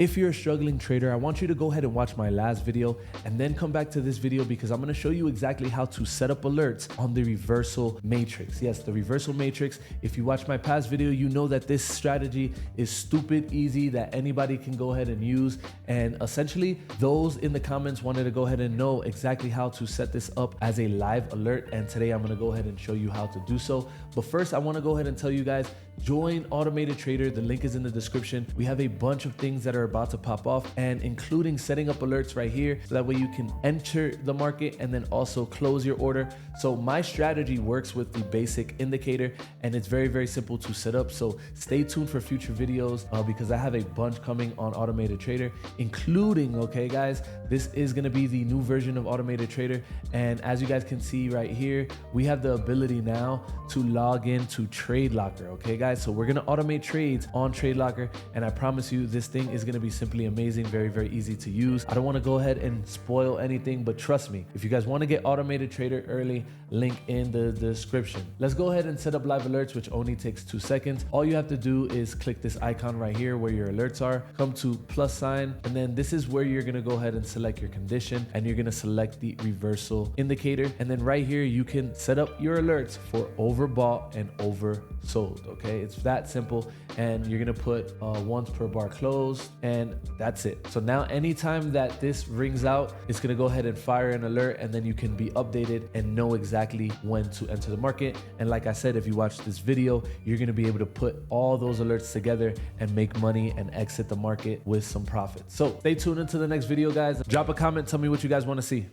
If you're a struggling trader, I want you to go ahead and watch my last video and then come back to this video because I'm going to show you exactly how to set up alerts on the reversal matrix. Yes, the reversal matrix. If you watch my past video, you know that this strategy is stupid easy that anybody can go ahead and use. And essentially those in the comments wanted to go ahead and know exactly how to set this up as a live alert. And today I'm going to go ahead and show you how to do so. But first I want to go ahead and tell you guys, join Automated Trader. The link is in the description. We have a bunch of things that are about to pop off, and including setting up alerts right here. So that way you can enter the market and then also close your order. So my strategy works with the basic indicator and it's very, very simple to set up. So stay tuned for future videos because I have a bunch coming on Automated Trader, including, okay guys, this is going to be the new version of Automated Trader. And as you guys can see right here, we have the ability now to log into Trade Locker. Okay guys, so we're going to automate trades on Trade Locker, and I promise you this thing is going to be simply amazing, very, very easy to use. I don't want to go ahead and spoil anything, but trust me, if you guys want to get Automated Trader early, link in the description. Let's go ahead and set up live alerts, which only takes 2 seconds. All you have to do is click this icon right here where your alerts are, come to plus sign, and then this is where you're going to go ahead and select your condition, and you're going to select the reversal indicator. And then right here, you can set up your alerts for overbought and oversold. Okay, it's that simple. And you're going to put once per bar closed, and that's it. So now anytime that this rings out, it's going to go ahead and fire an alert, and then you can be updated and know exactly when to enter the market. And like I said, if you watch this video, you're going to be able to put all those alerts together and make money and exit the market with some profit. So stay tuned into the next video, guys. Drop a comment, tell me what you guys want to see.